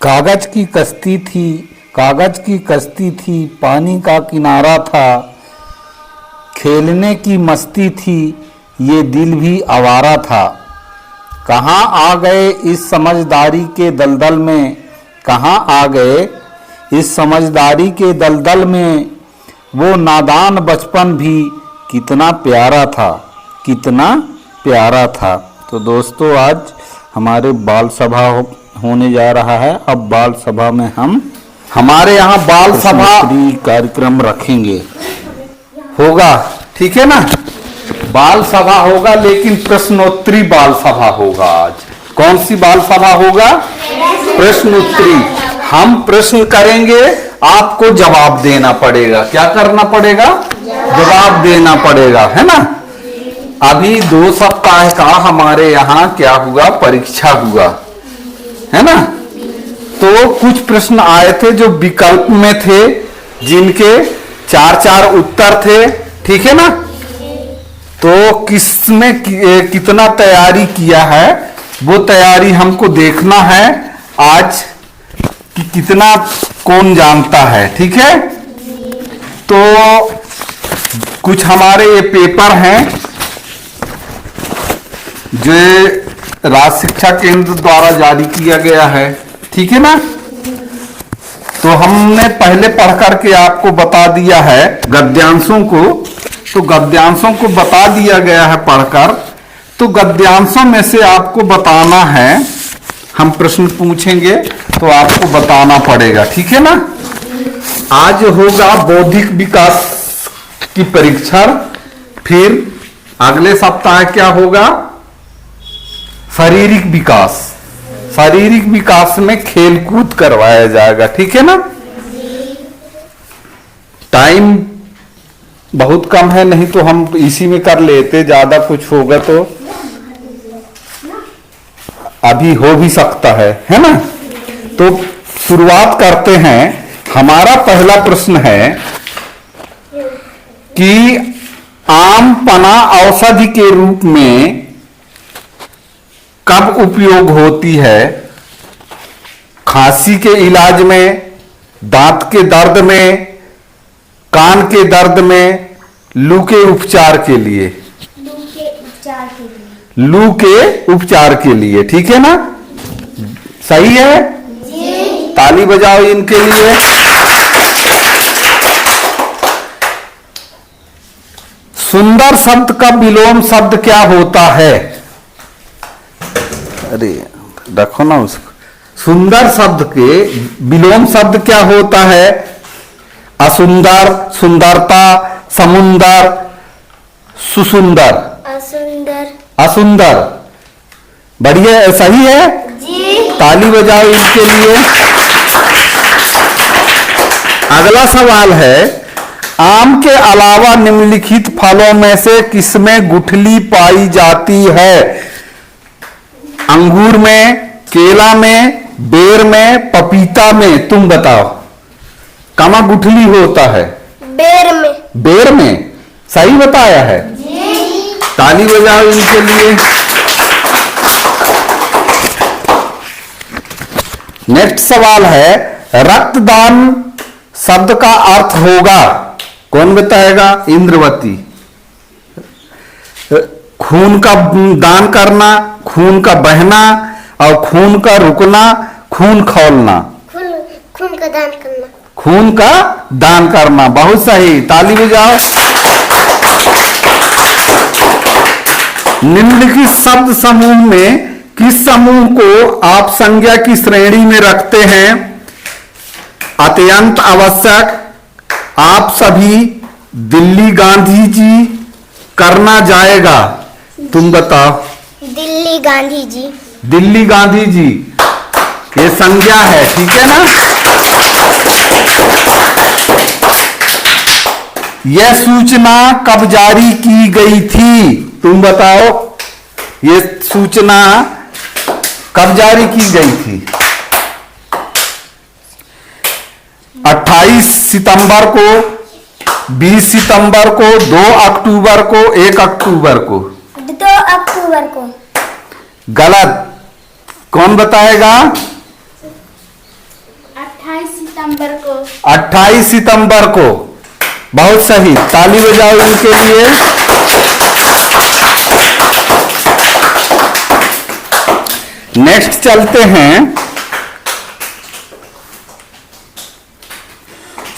कागज की कश्ती थी, कागज की कश्ती थी, पानी का किनारा था, खेलने की मस्ती थी, ये दिल भी आवारा था। कहाँ आ गए इस समझदारी के दलदल में, कहाँ आ गए इस समझदारी के दलदल में, वो नादान बचपन भी कितना प्यारा था, कितना प्यारा था। तो दोस्तों आज हमारे बाल सभा होने जा रहा है। अब बाल सभा में हम हमारे यहाँ बाल सभा कार्यक्रम रखेंगे, होगा, ठीक है ना। बाल सभा होगा लेकिन प्रश्नोत्तरी बाल सभा होगा आज। कौन सी बाल सभा होगा? प्रश्नोत्तरी। हम प्रश्न करेंगे, आपको जवाब देना पड़ेगा। क्या करना पड़ेगा? जवाब देना पड़ेगा, है ना। अभी 2 सप्ताह का हमारे यहाँ क्या हुआ? परीक्षा हुआ, है ना। तो कुछ प्रश्न आए थे जो विकल्प में थे, जिनके 4-4 उत्तर थे, ठीक है ना। तो किसने कितना तैयारी किया है वो तैयारी हमको देखना है आज, कि कितना कौन जानता है, ठीक है। तो कुछ हमारे ये पेपर हैं जो राज्य शिक्षा केंद्र द्वारा जारी किया गया है, ठीक है ना। तो हमने पहले पढ़ करके आपको बता दिया है गद्यांशों को, तो गद्यांशों को बता दिया गया है पढ़कर। तो गद्यांशों में से आपको बताना है, हम प्रश्न पूछेंगे तो आपको बताना पड़ेगा, ठीक है ना। आज होगा बौद्धिक विकास की परीक्षा, फिर अगले सप्ताह क्या होगा? शारीरिक विकास। शारीरिक विकास में खेलकूद करवाया जाएगा, ठीक है ना। टाइम बहुत कम है, नहीं तो हम इसी में कर लेते, ज्यादा कुछ होगा तो अभी हो भी सकता है ना। तो शुरुआत करते हैं। हमारा पहला प्रश्न है कि आम पन्ना औषधि के रूप में कब उपयोग होती है? खांसी के इलाज में, दांत के दर्द में, कान के दर्द में, लू के उपचार के लिए। लू के उपचार के लिए, ठीक है ना। सही है जी। ताली बजाओ इनके लिए। सुंदर शब्द का विलोम शब्द क्या होता है? अरे रखो ना उसको। सुंदर शब्द के विलोम शब्द क्या होता है? असुंदर, सुंदरता, समुंदर, सुसुंदर। असुंदर। असुंदर। बढ़िया, सही है जी। ताली बजाओ इसके लिए। अगला सवाल है, आम के अलावा निम्नलिखित फलों में से किसमें गुठली पाई जाती है? अंगूर में, केला में, बेर में, पपीता में। तुम बताओ कहाँ गुठली होता है? बेर में। बेर में सही बताया है जी। ताली बजाओ इनके लिए। नेक्स्ट सवाल है, रक्तदान शब्द का अर्थ होगा, कौन बताएगा? इंद्रवती। खून का दान करना, खून का बहना, और खून का रुकना, खून खौलना। खून का दान करना। खून का दान करना, बहुत सही, ताली बजाओ। निम्नलिखित शब्द समूह में किस समूह को आप संज्ञा की श्रेणी में रखते हैं? अत्यंत आवश्यक, आप सभी, दिल्ली गांधी जी, करना जाएगा। तुम बताओ। दिल्ली गांधी जी। दिल्ली गांधी जी ये संज्ञा है, ठीक है ना। यह सूचना कब जारी की गई थी? तुम बताओ, ये सूचना कब जारी की गई थी? 28 सितंबर को, 20 सितंबर को, 2 अक्टूबर को, 1 अक्टूबर को। 2 अक्टूबर को। गलत, कौन बताएगा? सितंबर को। 28 सितंबर को। बहुत सही, ताली बजाओ इनके लिए। नेक्स्ट चलते हैं।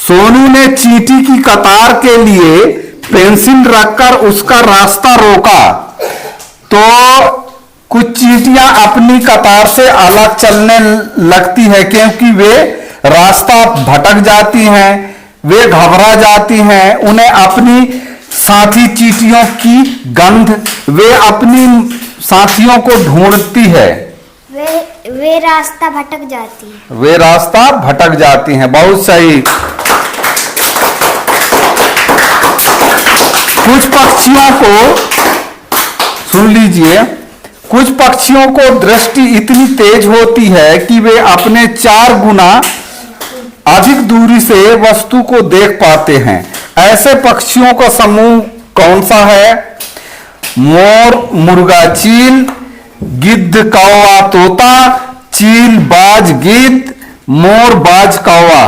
सोनू ने चींटी की कतार के लिए पेंसिल रखकर उसका रास्ता रोका तो कुछ चींटियां अपनी कतार से अलग चलने लगती है क्योंकि वे रास्ता भटक जाती हैं, वे घबरा जाती हैं, उन्हें अपनी साथी चींटियों की गंध वे अपनी साथियों को ढूंढती है। वे रास्ता भटक जाती है। वे रास्ता भटक जाती हैं। बहुत सही। कुछ पक्षियों को सुन लीजिए। कुछ पक्षियों को दृष्टि इतनी तेज होती है कि वे अपने 4 गुना अधिक दूरी से वस्तु को देख पाते हैं। ऐसे पक्षियों का समूह कौन सा है? मोर, मुर्गा, चील, गिद्ध, कौवा, तोता, चील, बाज, गिद्ध, मोर, बाज, कौवा।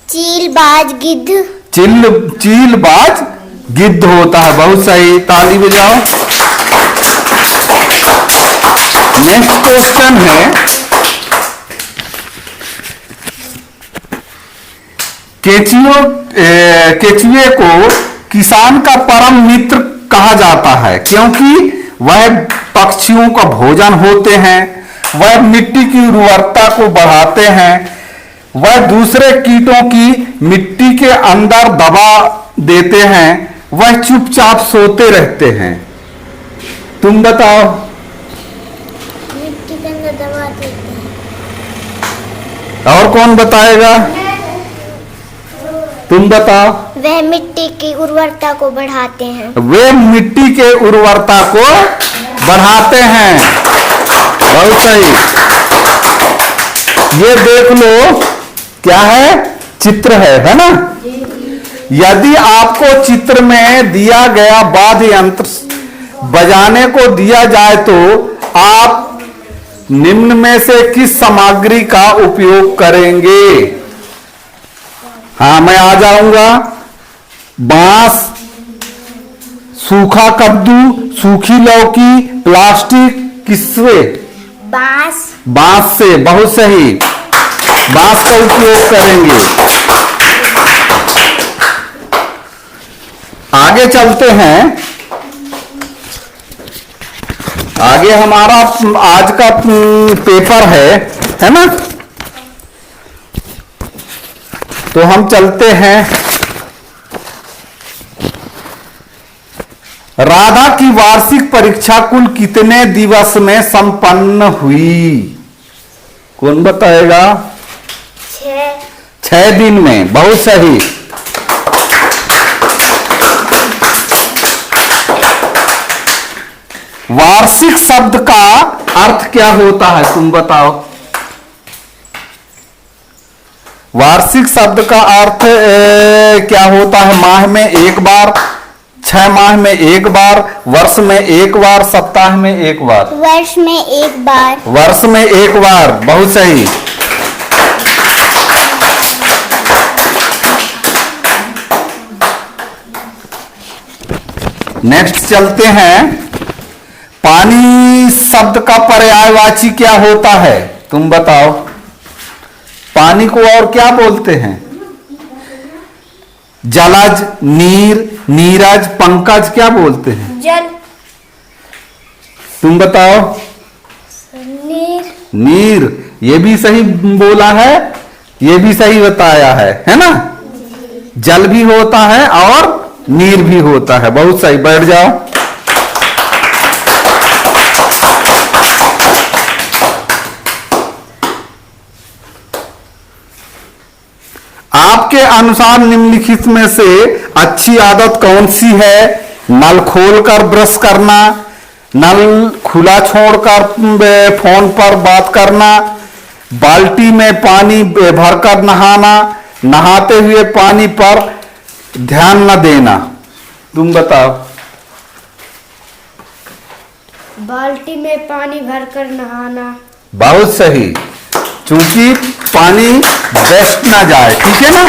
चील, बाज, गिद्ध। चील, बाज, गिद्ध होता है। बहुत सही, ताली बजाओ। नेक्स्ट क्वेश्चन है, केचुए को किसान का परम मित्र कहा जाता है क्योंकि वह पक्षियों का भोजन होते हैं, वह मिट्टी की उर्वरता को बढ़ाते हैं, वह दूसरे कीटों की मिट्टी के अंदर दबा देते हैं, वह चुपचाप सोते रहते हैं। तुम बताओ। मिट्टी के अंदर दबा देते हैं। और कौन बताएगा? तुम बताओ। वह मिट्टी की उर्वरता को बढ़ाते हैं। वे मिट्टी के उर्वरता को बढ़ाते हैं। बहुत सही। ये देख लो, क्या है? चित्र है ना? यदि आपको चित्र में दिया गया वाद्य यंत्र बजाने को दिया जाए तो आप निम्न में से किस सामग्री का उपयोग करेंगे? हाँ, मैं आ जाऊंगा। बांस, सूखा कद्दू, सूखी लौकी, प्लास्टिक, किससे? बांस। बांस से। बहुत सही, बांस का उपयोग करेंगे। आगे चलते हैं। आगे हमारा आज का पेपर है ना? तो हम चलते हैं। राधा की वार्षिक परीक्षा कुल कितने दिवस में संपन्न हुई? कौन बताएगा? 6 दिन में। बहुत सही। वार्षिक शब्द का अर्थ क्या होता है? तुम बताओ। वार्षिक शब्द का अर्थ क्या होता है? माह में एक बार, 6 माह में एक बार, वर्ष में एक बार, सप्ताह में एक बार। वर्ष में एक बार। वर्ष में एक बार। बहुत सही। नेक्स्ट चलते हैं। पानी शब्द का पर्यायवाची क्या होता है? तुम बताओ। पानी को और क्या बोलते हैं? जलज, नीर, नीरज, पंकज, क्या बोलते हैं? जल। तुम बताओ। नीर। नीर। ये भी सही बोला है, ये भी सही बताया है ना? जल भी होता है और नीर भी होता है। बहुत सही। बैठ जाओ। आपके अनुसार निम्नलिखित में से अच्छी आदत कौन सी है? नल खोलकर ब्रश करना, नल खुला छोड़कर फोन पर बात करना, बाल्टी में पानी भरकर नहाना, नहाते हुए पानी पर ध्यान न देना। तुम बताओ। बाल्टी में पानी भरकर नहाना। बहुत सही। चूंकि पानी वेस्ट ना जाए, ठीक है ना।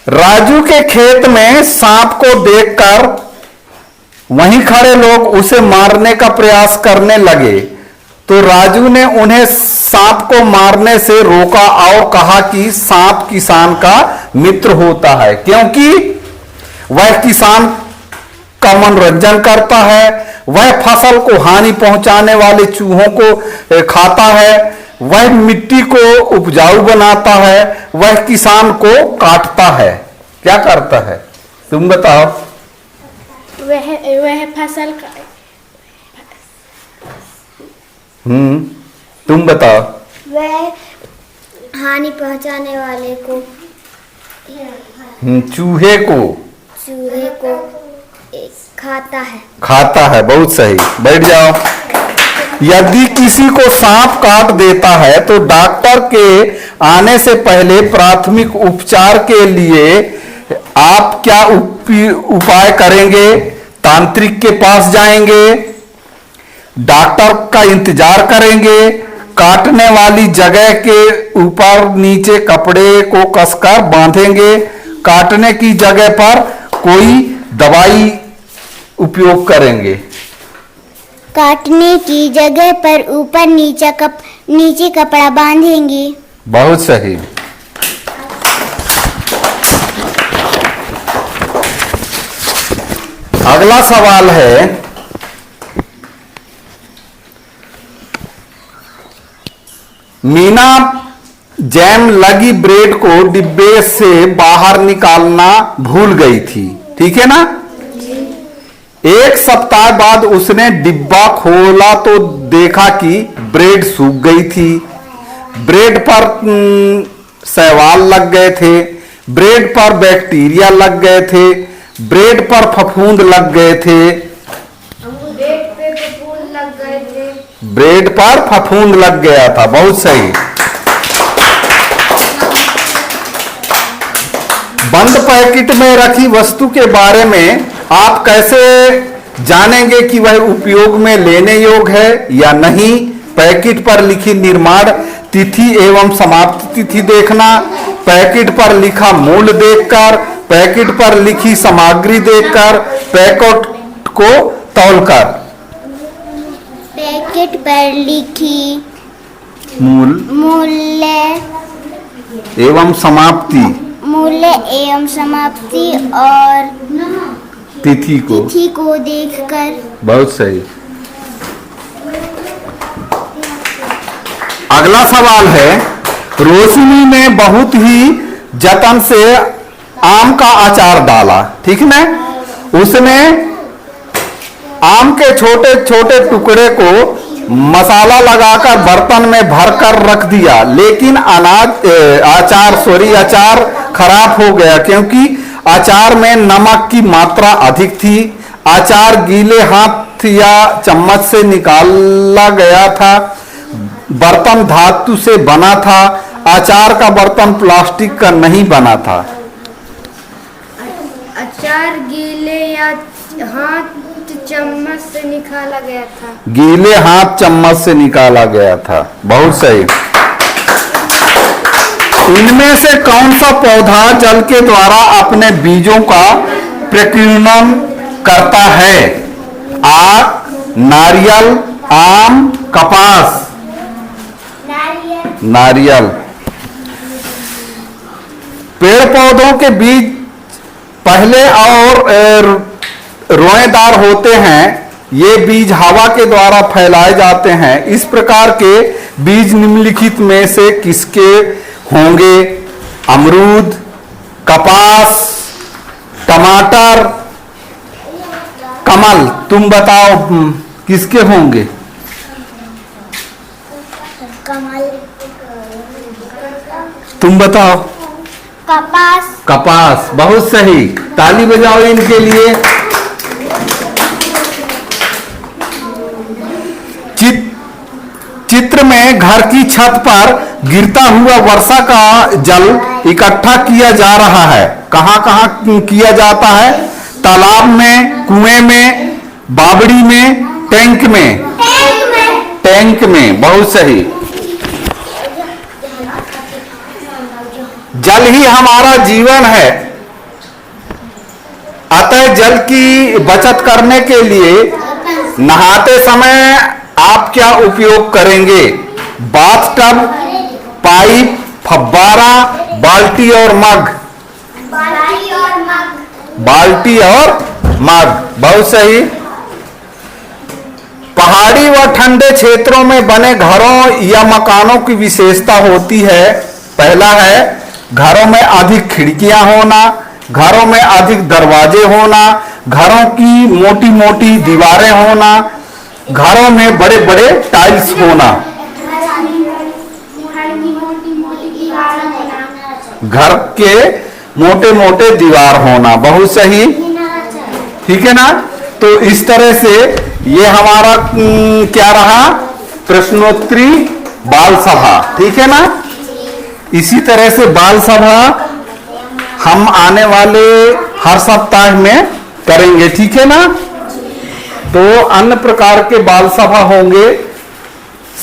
राजू के खेत में सांप को देखकर वहीं खड़े लोग उसे मारने का प्रयास करने लगे, तो राजू ने उन्हें सांप को मारने से रोका और कहा कि सांप किसान का मित्र होता है, क्योंकि वह किसान का मनोरंजन करता है, वह फसल को हानि पहुंचाने वाले चूहों को खाता है, वह मिट्टी को उपजाऊ बनाता है, वह किसान को काटता है। क्या करता है तुम बताओ। वह फसल का तुम बताओ। वह हानि पहुंचाने वाले को चूहे को खाता है। बहुत सही, बैठ जाओ। यदि किसी को सांप काट देता है तो डॉक्टर के आने से पहले प्राथमिक उपचार के लिए आप क्या उपाय करेंगे। तांत्रिक के पास जाएंगे, डॉक्टर का इंतजार करेंगे, काटने वाली जगह के ऊपर नीचे कपड़े को कसकर बांधेंगे, काटने की जगह पर कोई दवाई उपयोग करेंगे। काटने की जगह पर ऊपर नीचे कपड़ा बांधेंगे। बहुत सही। अगला सवाल है, मीना जैम लगी ब्रेड को डिब्बे से बाहर निकालना भूल गई थी, ठीक है ना। एक सप्ताह बाद उसने डिब्बा खोला तो देखा कि ब्रेड सूख गई थी, ब्रेड पर शैवाल लग गए थे, ब्रेड पर बैक्टीरिया लग गए थे, ब्रेड पर फफूंद लग गए थे, ब्रेड पर फफूंद लग गया था। बहुत सही। बंद पैकेट में रखी वस्तु के बारे में आप कैसे जानेंगे कि वह उपयोग में लेने योग्य है या नहीं। पैकेट पर लिखी निर्माण तिथि एवं समाप्ति तिथि देखना, पैकेट पर लिखा मूल्य देखकर, पैकेट पर लिखी सामग्री देखकर, पैकेट को तौलकर। पैकेट पर लिखी मूल्य एवं समाप्ति और तिथि को देखकर। बहुत सही। अगला सवाल है, रोशनी ने बहुत ही जतन से आम का अचार डाला, ठीक ना। उसने आम के छोटे छोटे टुकड़े को मसाला लगाकर बर्तन में भरकर रख दिया, लेकिन अचार खराब हो गया क्योंकि अचार में नमक की मात्रा अधिक थी। अचार गीले हाथ या चम्मच से निकाला गया था। बर्तन धातु से बना था। अचार का बर्तन प्लास्टिक का नहीं बना था। अचार गीले या हाथ चम्मच से निकाला गया था। गीले हाथ चम्मच से निकाला गया था। बहुत सही। इनमें से कौन सा पौधा जल के द्वारा अपने बीजों का प्रकीर्णन करता है। आक, नारियल, आम, कपास। नारियल। पेड़ पौधों के बीज पहले और रोएदार होते हैं। ये बीज हवा के द्वारा फैलाए जाते हैं। इस प्रकार के बीज निम्नलिखित में से किसके होंगे। अमरूद, कपास, टमाटर, कमल। तुम बताओ किसके होंगे। कमल। तुम बताओ। कपास। कपास। बहुत सही, ताली बजाओ इनके लिए। चित्र में घर की छत पर गिरता हुआ वर्षा का जल इकट्ठा किया जा रहा है। कहां कहां किया जाता है। तालाब में, कुएं में, बावड़ी में, टैंक में। टैंक में। बहुत सही। जल ही हमारा जीवन है। अतः जल की बचत करने के लिए नहाते समय आप क्या उपयोग करेंगे? बाथटब, पाइप, फव्वारा, बाल्टी और मग। बाल्टी और मग, बहुत सही। पहाड़ी व ठंडे क्षेत्रों में बने घरों या मकानों की विशेषता होती है। पहला है घरों में अधिक खिड़कियां होना, घरों में अधिक दरवाजे होना, घरों की मोटी मोटी दीवारें होना, घरों में बड़े बड़े टाइल्स होना। घर के मोटे मोटे दीवार होना, बहुत सही। ठीक है ना। तो इस तरह से ये हमारा क्या रहा, प्रश्नोत्तरी बाल सभा। ठीक है ना। इसी तरह से बाल सभा हम आने वाले हर सप्ताह में करेंगे। ठीक है ना। तो अन्य प्रकार के बाल सभा होंगे,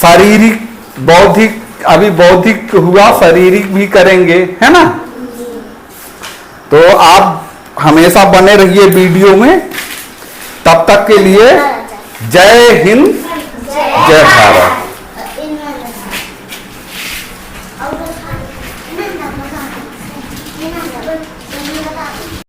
शारीरिक, बौद्धिक, अभी बौद्धिक हुआ, शारीरिक भी करेंगे, है ना। तो आप हमेशा बने रहिए वीडियो में। तब तक के लिए जय हिंद, जय भारत।